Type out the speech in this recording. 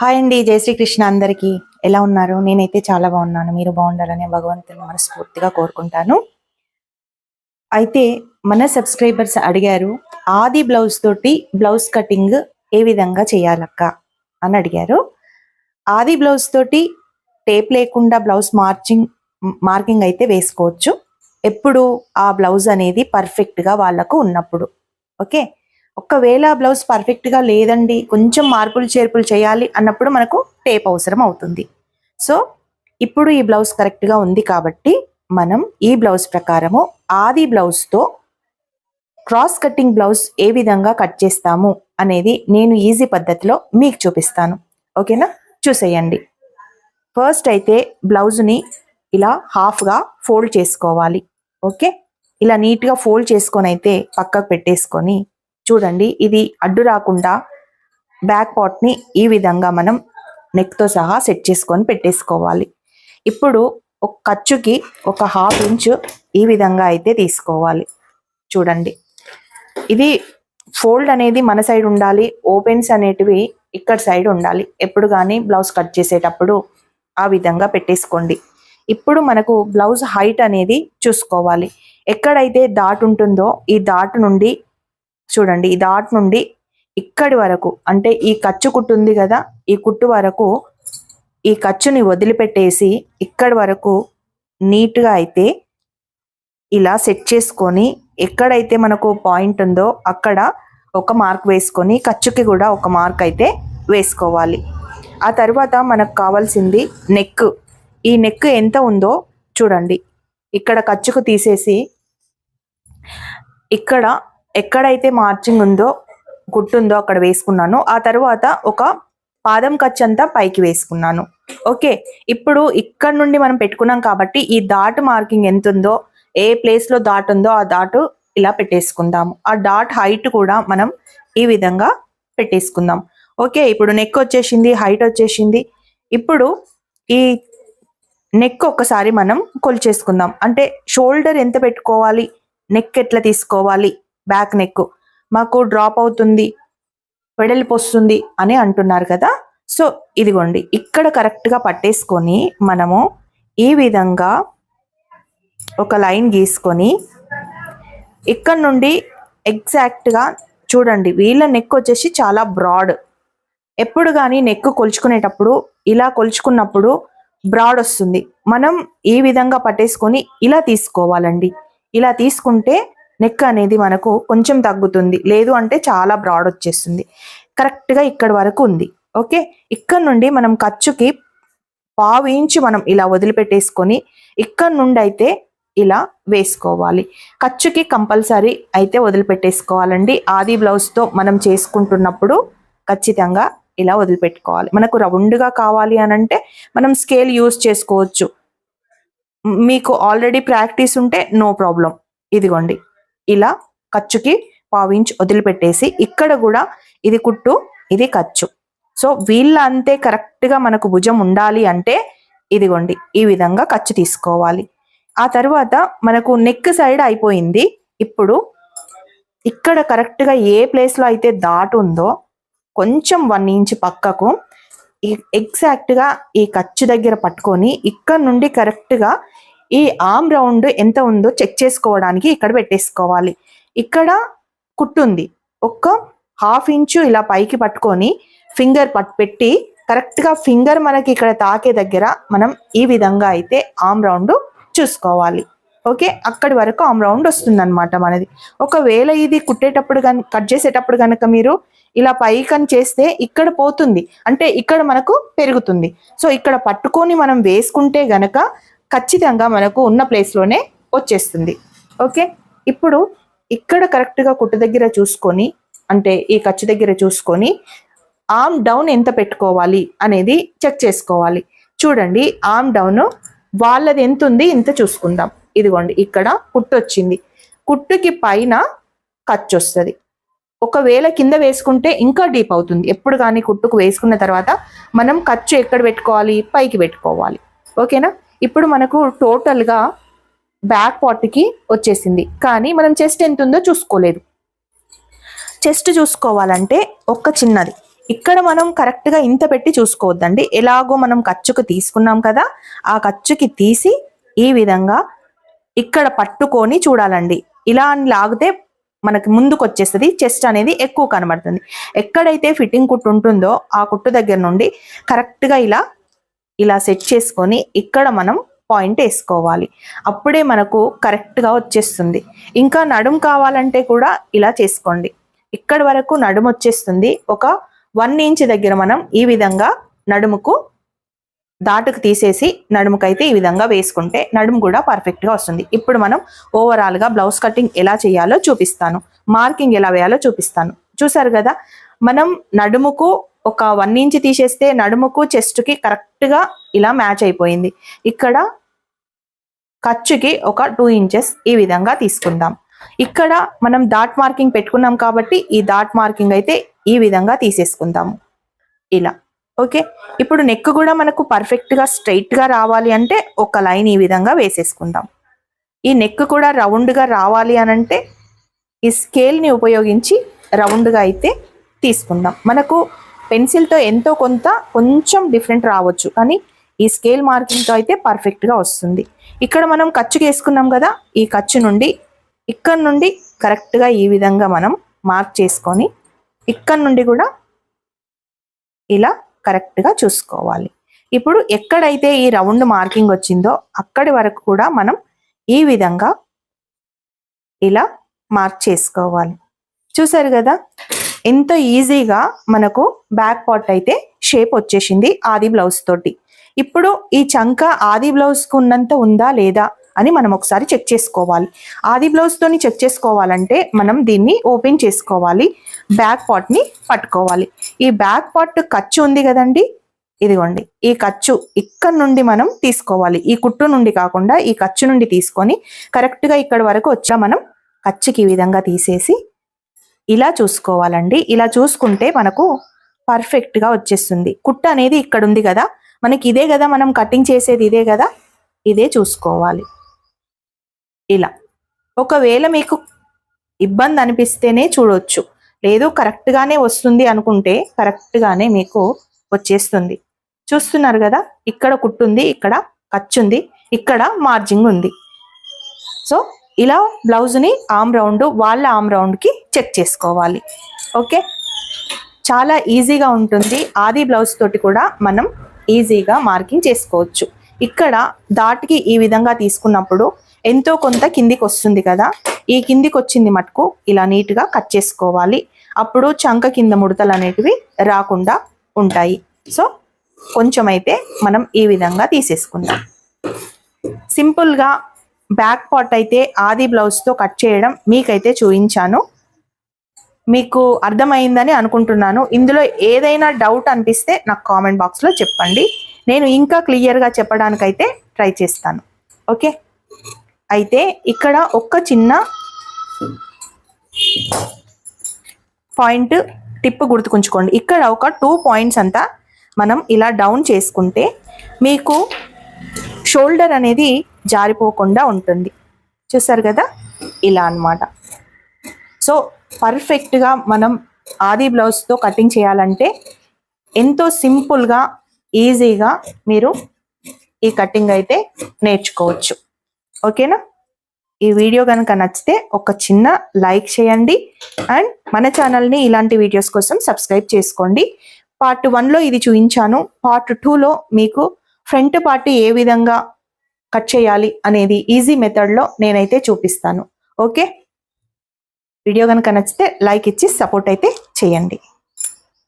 Hi అండి, జై శ్రీకృష్ణ. అందరికీ ఎలా ఉన్నారు? నేనైతే చాలా బాగున్నాను. మీరు బాగుండాలని భగవంతుని మనస్ఫూర్తిగా కోరుకుంటాను. అయితే మన సబ్స్క్రైబర్స్ అడిగారు, ఆది బ్లౌజ్ తోటి బ్లౌజ్ కటింగ్ ఏ విధంగా చేయాలక్క అని అడిగారు. ఆది బ్లౌజ్ తోటి టేప్ లేకుండా బ్లౌజ్ మార్కింగ్ అయితే వేసుకోవచ్చు, ఎప్పుడు ఆ బ్లౌజ్ అనేది పర్ఫెక్ట్గా వాళ్ళకు ఉన్నప్పుడు. ఓకే, ఒకవేళ బ్లౌజ్ పర్ఫెక్ట్గా లేదండి, కొంచెం మార్పులు చేర్పులు చేయాలి అన్నప్పుడు మనకు టేప్ అవసరం అవుతుంది. సో ఇప్పుడు ఈ బ్లౌజ్ కరెక్ట్గా ఉంది కాబట్టి మనం ఈ బ్లౌజ్ ప్రకారము ఆది బ్లౌజ్తో క్రాస్ కటింగ్ బ్లౌజ్ ఏ విధంగా కట్ చేస్తాము అనేది నేను ఈజీ పద్ధతిలో మీకు చూపిస్తాను. ఓకేనా, చూసేయండి. ఫస్ట్ అయితే బ్లౌజ్ని ఇలా హాఫ్గా ఫోల్డ్ చేసుకోవాలి. ఓకే, ఇలా నీట్గా ఫోల్డ్ చేసుకొని అయితే పక్కకు పెట్టేసుకొని చూడండి, ఇది అడ్డు రాకుండా బ్యాక్ పార్ట్ని ఈ విధంగా మనం నెక్తో సహా సెట్ చేసుకొని పెట్టేసుకోవాలి. ఇప్పుడు ఒక ఖర్చుకి ఒక 1/2 ఇంచు ఈ విధంగా అయితే తీసుకోవాలి. చూడండి, ఇది ఫోల్డ్ అనేది మన సైడ్ ఉండాలి, ఓపెన్స్ అనేటివి ఇక్కడ సైడ్ ఉండాలి. ఎప్పుడు కానీ బ్లౌజ్ కట్ చేసేటప్పుడు ఆ విధంగా పెట్టేసుకోండి. ఇప్పుడు మనకు బ్లౌజ్ హైట్ అనేది చూసుకోవాలి. ఎక్కడైతే డాట్ ఉంటుందో ఈ డాట్ నుండి చూడండి, ఈ డాట్ నుండి ఇక్కడి వరకు, అంటే ఈ ఖర్చు కుట్టు ఉంది కదా, ఈ కుట్టు వరకు ఈ ఖర్చుని వదిలిపెట్టేసి ఇక్కడి వరకు నీట్గా అయితే ఇలా సెట్ చేసుకొని, ఎక్కడైతే మనకు పాయింట్ ఉందో అక్కడ ఒక మార్క్ వేసుకొని ఖర్చుకి కూడా ఒక మార్క్ అయితే వేసుకోవాలి. ఆ తర్వాత మనకు కావాల్సింది నెక్. ఈ నెక్ ఎంత ఉందో చూడండి, ఇక్కడ ఖర్చుకు తీసేసి ఇక్కడ ఎక్కడైతే మార్చింగ్ ఉందో కుట్టుందో అక్కడ వేసుకున్నాను. ఆ తర్వాత ఒక పాదం ఖర్చు అంతా పైకి వేసుకున్నాను. ఓకే, ఇప్పుడు ఇక్కడ నుండి మనం పెట్టుకున్నాం కాబట్టి ఈ డాట్ మార్కింగ్ ఎంత ఉందో, ఏ ప్లేస్లో డాట్ ఉందో ఆ డాట్ ఇలా పెట్టేసుకుందాము. ఆ డాట్ హైట్ కూడా మనం ఈ విధంగా పెట్టేసుకుందాం. ఓకే, ఇప్పుడు నెక్ వచ్చేసింది, హైట్ వచ్చేసింది. ఇప్పుడు ఈ నెక్ ఒక్కసారి మనం కొలిచేసుకుందాం. అంటే షోల్డర్ ఎంత పెట్టుకోవాలి, నెక్ ఎట్లా తీసుకోవాలి, బ్యాక్ నెక్ మాకు డ్రాప్ అవుతుంది, వెడల్పు వస్తుంది అని అంటున్నారు కదా. సో ఇదిగోండి, ఇక్కడ కరెక్ట్గా పట్టేసుకొని మనము ఈ విధంగా ఒక లైన్ గీసుకొని ఇక్కడ నుండి ఎగ్జాక్ట్గా చూడండి, వీళ్ళ నెక్ వచ్చేసి చాలా బ్రాడ్. ఎప్పుడు కానీ నెక్ కొలుచుకునేటప్పుడు ఇలా కొలుచుకున్నప్పుడు బ్రాడ్ వస్తుంది. మనం ఈ విధంగా పట్టేసుకొని ఇలా తీసుకోవాలండి. ఇలా తీసుకుంటే నెక్ అనేది మనకు కొంచెం తగ్గుతుంది, లేదు అంటే చాలా బ్రాడ్ వచ్చేస్తుంది. కరెక్ట్గా ఇక్కడ వరకు ఉంది. ఓకే, ఇక్కడ నుండి మనం ఖర్చుకి 1/2 ఇంచు మనం ఇలా వదిలిపెట్టేసుకొని ఇక్కడ నుండి అయితే ఇలా వేసుకోవాలి. ఖర్చుకి కంపల్సరీ అయితే వదిలిపెట్టేసుకోవాలండి. ఆది బ్లౌజ్తో మనం చేసుకుంటున్నప్పుడు ఖచ్చితంగా ఇలా వదిలిపెట్టుకోవాలి. మనకు రౌండ్గా కావాలి అని అంటే మనం స్కేల్ యూజ్ చేసుకోవచ్చు. మీకు ఆల్రెడీ ప్రాక్టీస్ ఉంటే నో ప్రాబ్లం. ఇదిగోండి, ఇలా ఖర్చుకి 1/2 ఇంచ్ వదిలిపెట్టేసి ఇక్కడ కూడా ఇది కుట్టు, ఇది ఖర్చు. సో వీళ్ళ అంతే కరెక్ట్గా మనకు భుజం ఉండాలి అంటే ఇదిగోండి ఈ విధంగా ఖర్చు తీసుకోవాలి. ఆ తర్వాత మనకు నెక్ సైడ్ అయిపోయింది. ఇప్పుడు ఇక్కడ కరెక్ట్గా ఏ ప్లేస్లో అయితే డాట్ ఉందో కొంచెం 1 ఇంచ్ పక్కకు ఎగ్జాక్ట్గా ఈ ఖర్చు దగ్గర పట్టుకొని ఇక్కడ నుండి కరెక్ట్గా ఈ ఆర్మ్ రౌండ్ ఎంత ఉందో చెక్ చేసుకోవడానికి ఇక్కడ పెట్టేసుకోవాలి. ఇక్కడ కుట్టుంది, ఒక 1/2 ఇంచు ఇలా పైకి పట్టుకొని ఫింగర్ పెట్టి కరెక్ట్గా ఫింగర్ మనకి ఇక్కడ తాకే దగ్గర మనం ఈ విధంగా అయితే ఆర్మ్ రౌండ్ చూసుకోవాలి. ఓకే, అక్కడి వరకు ఆర్మ్ రౌండ్ వస్తుంది అనమాట మనది. ఒకవేళ ఇది కుట్టేటప్పుడు కానీ కట్ చేసేటప్పుడు కనుక మీరు ఇలా పైకని చేస్తే ఇక్కడ పోతుంది, అంటే ఇక్కడ మనకు పెరుగుతుంది. సో ఇక్కడ పట్టుకొని మనం వేసుకుంటే గనక ఖచ్చితంగా మనకు ఉన్న ప్లేస్లోనే వచ్చేస్తుంది. ఓకే, ఇప్పుడు ఇక్కడ కరెక్ట్గా కుట్టు దగ్గర చూసుకొని, అంటే ఈ ఖర్చు దగ్గర చూసుకొని ఆర్మ్ డౌన్ ఎంత పెట్టుకోవాలి అనేది చెక్ చేసుకోవాలి. చూడండి, ఆర్మ్ డౌన్ వాళ్ళది ఎంత ఉంది ఇంత చూసుకుందాం. ఇదిగోండి, ఇక్కడ కుట్టు వచ్చింది, కుట్టుకి పైన ఖర్చు వస్తుంది. ఒకవేళ కింద వేసుకుంటే ఇంకా డీప్ అవుతుంది. ఎప్పుడు కానీ కుట్టుకు వేసుకున్న తర్వాత మనం ఖర్చు ఎక్కడ పెట్టుకోవాలి, పైకి పెట్టుకోవాలి. ఓకేనా, ఇప్పుడు మనకు టోటల్గా బ్యాక్ పార్ట్కి వచ్చేసింది, కానీ మనం చెస్ట్ ఎంత ఉందో చూసుకోలేదు. చెస్ట్ చూసుకోవాలంటే ఒక చిన్నది ఇక్కడ మనం కరెక్ట్ గా ఇంత పెట్టి చూసుకోవద్దండి. ఎలాగో మనం ఖర్చుకు తీసుకున్నాం కదా, ఆ ఖర్చుకి తీసి ఈ విధంగా ఇక్కడ పట్టుకొని చూడాలండి. ఇలా అని లాగితే మనకి ముందుకు వచ్చేస్తుంది, చెస్ట్ అనేది ఎక్కువ కనబడుతుంది. ఎక్కడైతే ఫిట్టింగ్ కుట్టు ఉంటుందో ఆ కుట్టు దగ్గర నుండి కరెక్ట్ గా ఇలా సెట్ చేసుకొని ఇక్కడ మనం పాయింట్ వేసుకోవాలి. అప్పుడే మనకు కరెక్ట్ గా వచ్చేస్తుంది. ఇంకా నడుము కావాలంటే కూడా ఇలా చేసుకోండి. ఇక్కడ వరకు నడుము వచ్చేస్తుంది. ఒక 1 ఇంచ్ దగ్గర మనం ఈ విధంగా నడుముకు దాటుకు తీసేసి నడుముకైతే ఈ విధంగా వేసుకుంటే నడుము కూడా పర్ఫెక్ట్ గా వస్తుంది. ఇప్పుడు మనం ఓవరాల్ గా బ్లౌజ్ కటింగ్ ఎలా చేయాలో చూపిస్తాను, మార్కింగ్ ఎలా వేయాలో చూపిస్తాను. చూసారు కదా, మనం నడుముకు ఒక 1 ఇంచ్ తీసేస్తే నడుముకు చెస్ట్ కి కరెక్ట్ గా ఇలా మ్యాచ్ అయిపోయింది. ఇక్కడ ఖర్చుకి ఒక 2 ఇంచెస్ ఈ విధంగా తీసుకుందాం. ఇక్కడ మనం డాట్ మార్కింగ్ పెట్టుకున్నాం కాబట్టి ఈ డాట్ మార్కింగ్ అయితే ఈ విధంగా తీసేసుకుందాము ఇలా. ఓకే, ఇప్పుడు నెక్ కూడా మనకు పర్ఫెక్ట్ గా స్ట్రైట్ గా రావాలి అంటే ఒక లైన్ ఈ విధంగా వేసేసుకుందాం. ఈ నెక్ కూడా రౌండ్ గా రావాలి అనంటే ఈ స్కేల్ ని ఉపయోగించి రౌండ్ గా అయితే తీసుకుందాం. మనకు పెన్సిల్ తో ఎంతో కొంచెం డిఫరెంట్ రావచ్చు, కానీ ఈ స్కేల్ మార్కింగ్ తో అయితే పర్ఫెక్ట్ గా వస్తుంది. ఇక్కడ మనం ఖర్చుకి వేసుకున్నాం కదా, ఈ ఖర్చు నుండి ఇక్కడ నుండి కరెక్ట్ గా ఈ విధంగా మనం మార్క్ చేసుకొని ఇక్కడ నుండి కూడా ఇలా కరెక్ట్ గా చూసుకోవాలి. ఇప్పుడు ఎక్కడైతే ఈ రౌండ్ మార్కింగ్ వచ్చిందో అక్కడి వరకు కూడా మనం ఈ విధంగా ఇలా మార్క్ చేసుకోవాలి. చూసారు కదా, ఎంత ఈజీగా మనకు బ్యాక్ పార్ట్ అయితే షేప్ వచ్చేసింది ఆది బ్లౌజ్ తోటి. ఇప్పుడు ఈ చంక ఆది బ్లౌజ్ కు ఉన్నంత ఉందా లేదా అని మనం ఒకసారి చెక్ చేసుకోవాలి. ఆది బ్లౌజ్ తోని చెక్ చేసుకోవాలంటే మనం దీన్ని ఓపెన్ చేసుకోవాలి, బ్యాక్ పార్ట్ ని పట్టుకోవాలి. ఈ బ్యాక్ పార్ట్ ఖర్చు ఉంది కదండి, ఇదిగోండి ఈ ఖర్చు ఇక్కడ నుండి మనం తీసుకోవాలి. ఈ కుట్టు నుండి కాకుండా ఈ ఖర్చు నుండి తీసుకొని కరెక్ట్ గా ఇక్కడ వరకు వచ్చా మనం ఖర్చుకి ఈ విధంగా తీసేసి ఇలా చూసుకోవాలండి. ఇలా చూసుకుంటే మనకు పర్ఫెక్ట్ గా వచ్చేస్తుంది. కుట్టు అనేది ఇక్కడ ఉంది కదా, మనకి ఇదే కదా మనం కటింగ్ చేసేది, ఇదే కదా, ఇదే చూసుకోవాలి. ఇలా ఒకవేళ మీకు ఇబ్బంది అనిపిస్తేనే చూడొచ్చు, లేదు కరెక్ట్ గానే వస్తుంది అనుకుంటే కరెక్ట్ గానే మీకు వచ్చేస్తుంది. చూస్తున్నారు కదా, ఇక్కడ కుట్టుంది, ఇక్కడ ఖర్చు ఉంది, ఇక్కడ మార్జింగ్ ఉంది. సో ఇలా బ్లౌజ్ ని ఆమ్ రౌండ్ వాళ్ళ ఆమ్ రౌండ్ కి చెక్ చేసుకోవాలి. ఓకే, చాలా ఈజీగా ఉంటుంది. ఆది బ్లౌజ్ తోటి కూడా మనం ఈజీగా మార్కింగ్ చేసుకోవచ్చు. ఇక్కడ డాట్కి ఈ విధంగా తీసుకున్నప్పుడు ఎంతో కొంత కిందికి వస్తుంది కదా, ఈ కిందికి వచ్చింది మటుకు ఇలా నీట్గా కట్ చేసుకోవాలి. అప్పుడు చంక కింద ముడతలు అనేటివి రాకుండా ఉంటాయి. సో కొంచెం అయితే మనం ఈ విధంగా తీసేసుకుందాం. సింపుల్గా బ్యాక్ పార్ట్ అయితే ఆది బ్లౌజ్తో కట్ చేయడం మీకైతే చూపించాను. మీకు అర్థమైందని అనుకుంటున్నాను. ఇందులో ఏదైనా డౌట్ అనిపిస్తే నాకు కామెంట్ బాక్స్లో చెప్పండి, నేను ఇంకా క్లియర్గా చెప్పడానికైతే ట్రై చేస్తాను. ఓకే, అయితే ఇక్కడ ఒక చిన్న పాయింట్ టిప్ గుర్తుకుంచుకోండి. ఇక్కడ ఒక 2 పాయింట్స్ అంతా మనం ఇలా డౌన్ చేసుకుంటే మీకు షోల్డర్ అనేది జారిపోకుండా ఉంటుంది. చూసారు కదా, ఇలా అన్నమాట. సో పర్ఫెక్ట్గా మనం ఆది బ్లౌజ్తో కటింగ్ చేయాలంటే ఎంతో సింపుల్గా ఈజీగా మీరు ఈ కటింగ్ అయితే నేర్చుకోవచ్చు. ఓకేనా, ఈ వీడియో కనుక నచ్చితే ఒక చిన్న లైక్ చేయండి అండ్ మన ఛానల్ని ఇలాంటి వీడియోస్ కోసం సబ్స్క్రైబ్ చేసుకోండి. పార్ట్ 1లో ఇది చూపించాను. పార్ట్ 2లో మీకు ఫ్రంట్ పార్ట్ ఏ విధంగా కట్ చేయాలి అనేది ఈజీ మెథడ్లో నేనైతే చూపిస్తాను. ఓకే, వీడియో కనుక నచ్చితే లైక్ ఇచ్చి సపోర్ట్ అయితే చేయండి.